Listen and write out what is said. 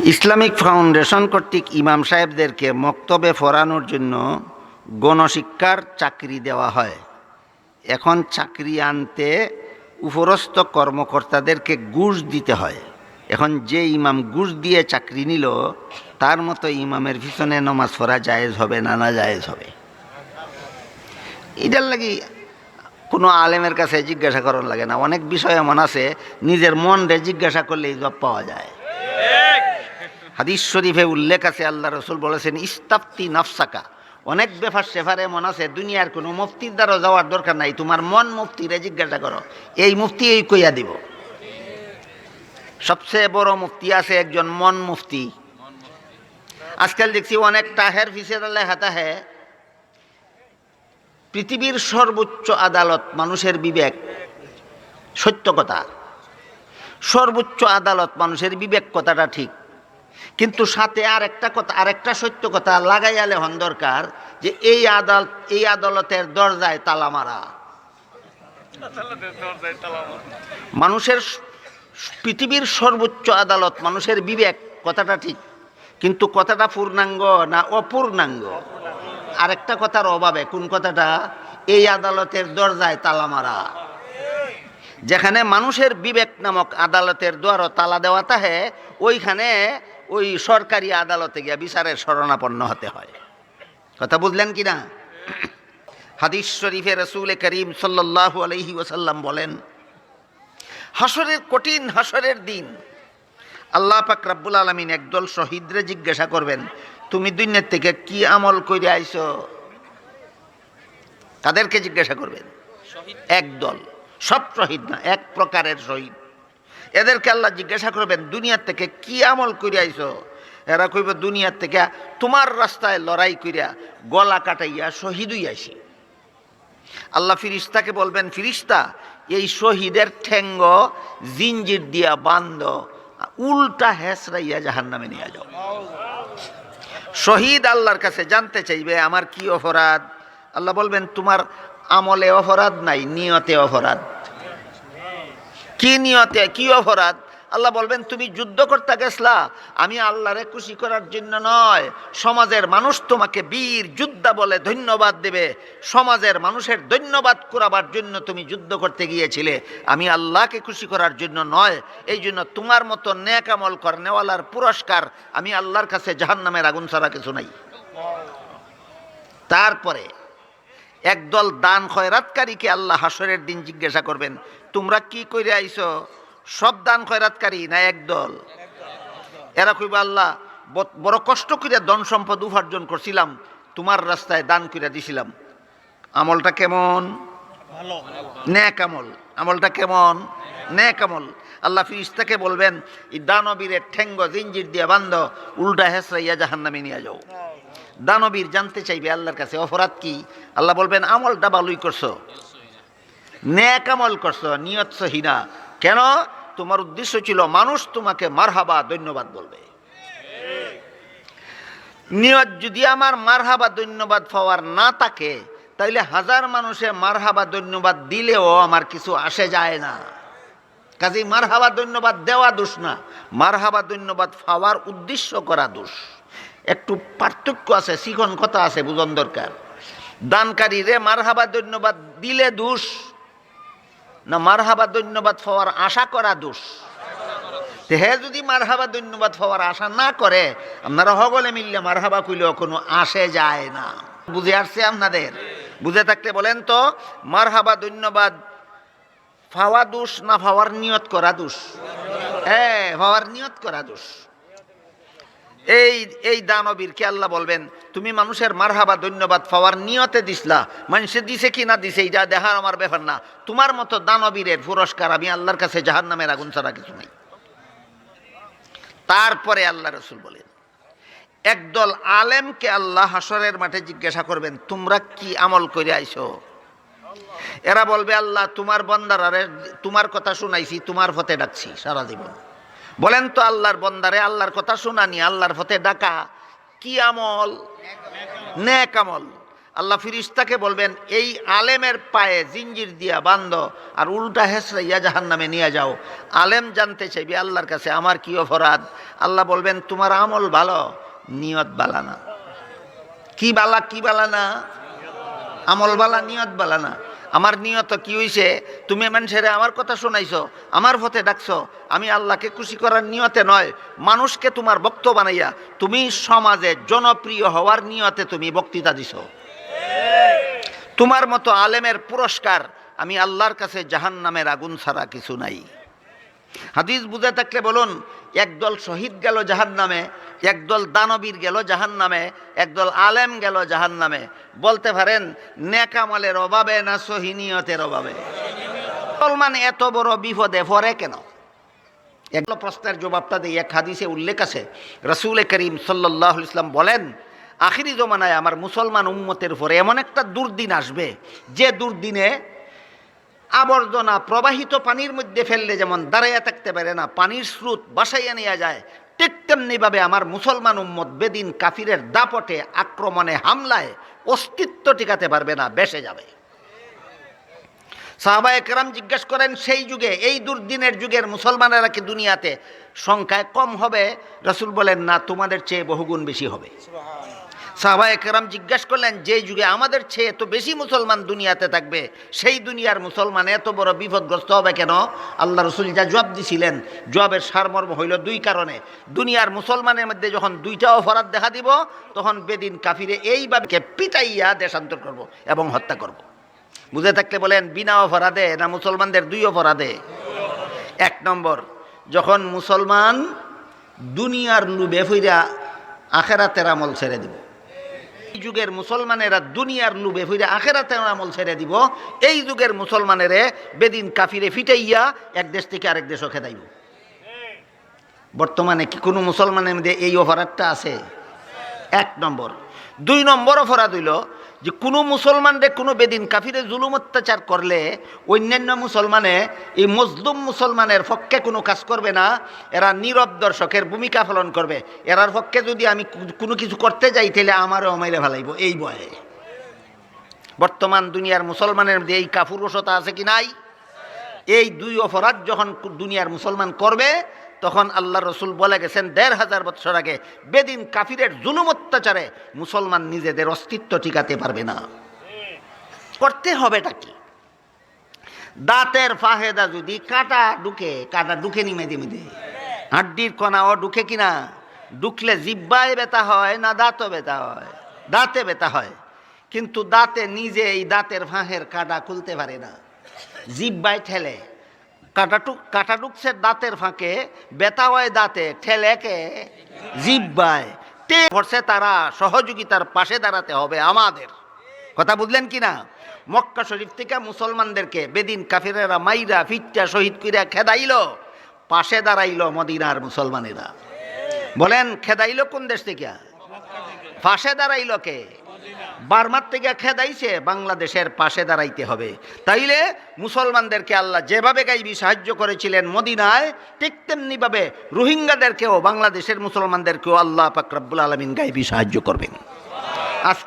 Islamic foundation কর্তৃক ইমাম সাহেবদেরকে মক্তবে পড়ানোর জন্য গণশিক্ষার চাকরি দেওয়া হয়। এখন চাকরি আনতে উপরস্থ কর্মকর্তাদেরকে ঘুষ দিতে হয়। এখন যে ইমাম ঘুষ দিয়ে চাকরি নিল তার মতো ইমামের পিছনে নামাজ পড়া জায়েজ হবে না না জায়েজ হবে? এটার লাগি কোনো আলেমের কাছে জিজ্ঞাসা করার লাগে না। অনেক বিষয় এমন আছে নিজের মনরে জিজ্ঞাসা করলেই জব পাওয়া যায়। হাদিস শরীফে উল্লেখ আছে, আল্লাহ রসুল বলেছেন ইস্তাফতি নফসাকা। অনেক ব্যাপার সেফার এমন আছে দুনিয়ার কোনো মুফতির দ্বারা যাওয়ার দরকার নাই, তোমার মন মুফতিরে জিজ্ঞাসা করো, এই মুফতি এই কইয়া দিব। সবচেয়ে বড় মুফতি আছে একজন মন মুফতি। আজকাল দেখছি অনেক টাহের ফিসের লেখাতা হ্যাঁ পৃথিবীর সর্বোচ্চ আদালত মানুষের বিবেক। সত্য কথা, সর্বোচ্চ আদালত মানুষের বিবেক, কথাটা ঠিক, কিন্তু সাথে আরেকটা কথা, আরেকটা সত্য কথা লাগাইয়ালে হন দরকার যে এই আদালতের দরজায় তালা মারা। মানুষের পৃথিবীর সর্বোচ্চ আদালত মানুষের বিবেক, কথাটা ঠিক, কিন্তু কথাটা পূর্ণাঙ্গ না অপূর্ণাঙ্গ? আরেকটা কথার অভাবে। কোন কথাটা? এই আদালতের দরজায় তালা মারা। যেখানে মানুষের বিবেক নামক আদালতের দ্বারা তালা দেওয়া থাকে, ওইখানে ওই সরকারি আদালতে গিয়া বিচারের শরণাপন্ন হতে হয়। কথা বুঝলেন কি না? হাদিস শরীফে রাসূল করিম সাল্লাল্লাহু আলাইহি ওয়াসাল্লাম বলেন, হাসরের কঠিন হাসরের দিন আল্লাহ পাক রব্বুল আলামিন একদল শহীদরে জিজ্ঞাসা করবেন, তুমি দুনিয়া থেকে কি আমল করে আইছো? তাদেরকে জিজ্ঞাসা করবেন। একদল, সব শহীদ না, এক প্রকারের শহীদ। এদেরকে আল্লাহ জিজ্ঞাসা করবেন, দুনিয়ার থেকে কি আমল করে আইছো? এরা কইবে, দুনিয়ার থেকে তোমার রাস্তায় লড়াই করিয়া গলা কাটাইয়া শহীদ হইয়াছি। আল্লাহ ফিরিস্তাকে বলবেন, ফিরিস্তা এই শহীদের ঠেঙ্গ জিঞ্জির দিয়া বান্ধ, উল্টা হেসরাইয়া জাহান্নামে নিয়ে যাও। শহীদ আল্লাহর কাছে জানতে চাইবে আমার কি অপরাধ? আল্লাহ বলবেন, তোমার আমলে অপরাধ নাই, নিয়তে অপরাধ। কি নিয়তে, কি অপরাধ? আল্লাহ বলবেন, তুমি যুদ্ধ করতে গেছলা, আমি আল্লাহরে খুশি করার জন্য নয়, সমাজের মানুষ তোমাকে বীর যোদ্ধা বলে ধন্যবাদ দেবে, সমাজের মানুষের ধন্যবাদ করাবার জন্য তুমি যুদ্ধ করতে গিয়েছিলে, আমি আল্লাহকে খুশি করার জন্য নয়। এই জন্য তোমার মতো নেক আমল করনেওয়ালার পুরস্কার আমি আল্লাহর কাছে জাহান্নামের আগুন ছাড়া কিছু নাই। তারপরে একদল দান খয়রাতকারীকে আল্লাহ হাসরের দিন জিজ্ঞাসা করবেন, তোমরা কি করে আইছো? সব দান খয়রাতকারী না একদল? এরা কইবে, আল্লাহ বড় কষ্ট করে ধন সম্পদ উপার্জন করছিলাম, তোমার রাস্তায় দান করে দিছিলাম। আমলটা কেমন? নেক আমল। আমলটা কেমন? নেক আমল। আল্লাহ ফিরিস্তাকে বলবেন, এই দানবীরের ঠেঙ্গ জিঞ্জির দিয়ে বান্ধ, উল্টা হেসরাইয়া জাহান্নামে নিয়ে যাও। দানবীর জানতে চাইবে আল্লাহর কাছে অপরাধ কি? আল্লাহ বলবেন, আমলটা ভালোই করছো, নেক আমল করছো, নিয়ত সহিনা। কেন? তোমার উদ্দেশ্য ছিল মানুষ তোমাকে মারহাবা ধন্যবাদ বলবে। নিয়ত যদি আমার মারহাবা ধন্যবাদ পাওয়ার না থাকে, তাইলে হাজার মানুষে মারহাবা ধন্যবাদ দিলেও আমার কিছু আসে যায় না। কাজেই মারহাবা ধন্যবাদ দেওয়া দোষ না, মারহাবা ধন্যবাদ পাওয়ার উদ্দেশ্য করা দোষ। একটু পার্থক্য আছে, শিখন কথা আছে, বুঝন দরকার। দানকারীরে মারহাবা ধন্যবাদ দিলে দোষ না মারহাবা ধন্যবাদ পাওয়ার আশা করা দোষ? হে যদি মারহাবা ধন্যবাদ পাওয়ার আশা না করে, আপনারা সকলে মিললে মারহাবা কইলেও কোনো আসে যায় না। বুঝে আসছে আপনাদের? বুঝে থাকলে বলেন তো, মারহাবা ধন্যবাদ পাওয়া দোষ না পাওয়ার নিয়ত করা দোষ? হ্যাঁ, পাওয়ার নিয়ত করা দোষ। এই দানবীরকে আল্লাহ বলবেন, তুমি মানুষের মারহাবা ধন্যবাদ পাওয়ার নিয়তে দিসলা, মানুষে দিছে কি না দিছে এটা দেখার আমার ব্যাপার না। তোমার মতো দানবীরের পুরস্কার আমি আল্লাহর কাছে জাহান্নামের আগুন ছাড়া কিছু নাই। তারপরে আল্লাহ রসুল বলেন, একদল আলেমকে আল্লাহ হাসরের মাঠে জিজ্ঞাসা করবেন, তোমরা কি আমল করে আইছো? এরা বলবে, আল্লাহ তোমার বান্দারে তোমার কথা শুনাইছি, তোমার পথে ডাকছি সারা জীবন। বলেন তো, আল্লাহর বান্দারে আল্লাহর কথা শোনানি, আল্লাহর পথে ডাকা কি আমল? নেক আমল। আল্লাহ ফিরিস্তাকে বলবেন এই আলেমের পায়ে জিঞ্জির দিয়া বান্ধ আর উল্টা হেসরাইয়া জাহান্নামে নিয়ে যাও। আলেম জানতে চাইবে আল্লাহর কাছে আমার কি অপরাধ? আল্লাহ বলবেন তোমার আমল ভালো, নিয়ত বালা না। কি বালা, কি বালা না? আমল বালা, নিয়ত বালা না। আমার নিয়ত কি হইছে? তুমি মানুষের আমার কথা শোনাইছো, আমার পথে ডাকছো, আমি আল্লাহকে খুশি করার নিয়তে নয়, মানুষকে তোমার বক্ত বানাইয়া তুমি সমাজে জনপ্রিয় হওয়ার নিয়তে তুমি বক্তৃতা দিছো। তোমার মতো আলেমের পুরস্কার আমি আল্লাহর কাছে জাহান্নামের আগুন ছাড়া কিছু নাই। হাদিস বুঝে থাকলে বলুন, একদল শহীদ গেল জাহান্নামে, একদল দানবীর গেল জাহান্নামে, একদল আলেম গেল জাহান্নামে। বলতে পারেন নেকামলের অভাবে না সহিনিয়তের অভাবে? মুসলমান এত বড় বিপদে পড়ে কেন? এগুলো প্রশ্নের জবাবটা দিয়ে এক হাদিসে উল্লেখ আছে, রাসূল করিম সাল্লাল্লাহু আলাইহি ওয়াসাল্লাম বলেন, আখিরি জমানায় আমার মুসলমান উম্মতের উপরে এমন একটা দুর্দিন আসবে, যে দুর্দিনে আবর্জনা প্রবাহিত পানির মধ্যে ফেললে যেমন দাঁড়াইয়া থাকতে পারে না, পানির স্রোত বাসাইয়া নিয়ে যায়, ঠিক তেমনিভাবে আমার মুসলমান উম্মত বেদিন কাফিরের দাপটে, আক্রমণে, হামলায় অস্তিত্ব টিকাতে পারবে না, বেসে যাবে। সাহাবায়ে কেরাম জিজ্ঞেস করেন, সেই যুগে, এই দুর্দিনের যুগের মুসলমানেরা কি দুনিয়াতে সংখ্যায় কম হবে? রাসূল বলেন, না, তোমাদের চেয়ে বহুগুণ বেশি হবে। সাহাবায়ে কেরাম জিজ্ঞাসা করলেন, যে যুগে আমাদের চেয়ে এত বেশি মুসলমান দুনিয়াতে থাকবে, সেই দুনিয়ার মুসলমান এত বড় বিপদগ্রস্ত হবে কেন? আল্লাহ রসুল যা জবাব দিছিলেন, জবাবের সারমর্ম হইল দুই কারণে। দুনিয়ার মুসলমানের মধ্যে যখন দুইটা অপরাধ দেখা দিব, তখন বেদিন কাফিরে এইভাবে পিটাইয়া দেশান্তর করব এবং হত্যা করব। বুঝে থাকলে বলেন, বিনা অপরাধে না মুসলমানদের দুই অপরাধে? এক নম্বর, যখন মুসলমান দুনিয়ার লুবে ফিরা আখেরাতের আমল ছেড়ে দিব। এই যুগের মুসলমানেরা দুনিয়ার লুবে ফিরে আখেরাতের আমল ছেড়ে দিব। এই যুগের মুসলমানেরে বেদিন কাফিরে ফিটাইয়া এক দেশ থেকে আরেক দেশও খেদাইব। বর্তমানে কি কোনো মুসলমানের মধ্যে এই অপরাধটা আছে? এক নম্বর। দুই নম্বর অপরাধ হইল যে কোনো মুসলমানরে কোনো বেদিন কাফিরে জুলুম অত্যাচার করলে অন্যান্য মুসলমানে এই মজলুম মুসলমানের পক্ষে কোনো কাজ করবে না, এরা নীরব দর্শকের ভূমিকা পালন করবে। এরার পক্ষে যদি আমি কোনো কিছু করতে যাই, তাহলে আমারও মাইরে ফেলাইব, এই ভয়ে। বর্তমান দুনিয়ার মুসলমানের মধ্যে এই কাপুরুষতা আছে কি নাই? এই দুই অপরাধ যখন দুনিয়ার মুসলমান করবে, তখন আল্লাহ রসুল বলে গেছেন ১৫০০ বছর আগে, বেদিন কাফিরের জুলুম অত্যাচারে মুসলমান নিজেদের অস্তিত্ব টিকাতে পারবে না। করতে হবেটা কি? দাঁতের ফাহেদা যদি কাটা ঢুকে নি মেদে মেদে, হাড্ডির কণাও ঢুকে কিনা? ঢুকলে জিব্বায় ব্যথা হয় না দাঁতও ব্যথা হয়? দাঁতে ব্যথা হয়, কিন্তু দাঁতে নিজে এই দাঁতের ফাঁহের কাটা খুলতে পারে না, জিব্বায় ঠেলে। কাটা ঢুকছে দাঁতের ফাঁকে, ব্যথা হয় দাঁতে, ঠেলে কে? জিব্বায়। পড়ছে তারা, সহযোগিতার পাশে দাঁড়াতে হবে আমাদের। কথা বুঝলেন কিনা? মক্কা শরীফ থেকে মুসলমানদেরকে বেদিন কাফিরেরা মাইরা ফিটটা শহীদ কইরা খেদাইল, পাশে দাঁড়াইল মদিনার মুসলমানেরা। বলেন, খেদাইল কোন দেশ থেকে? পাশে দাঁড়াইল কে? বার্মার থেকে খেদাইছে, বাংলাদেশের পাশে দাঁড়াইতে হবে। তাইলে মুসলমানদেরকে আল্লাহ যেভাবে গাইবি সাহায্য করেছিলেন মদিনায়, ঠিক তেমনিভাবে রোহিঙ্গাদেরকেও, বাংলাদেশের মুসলমানদেরকেও আল্লাহ পাক রব্বুল আলামিন গাইবি সাহায্য করবেন।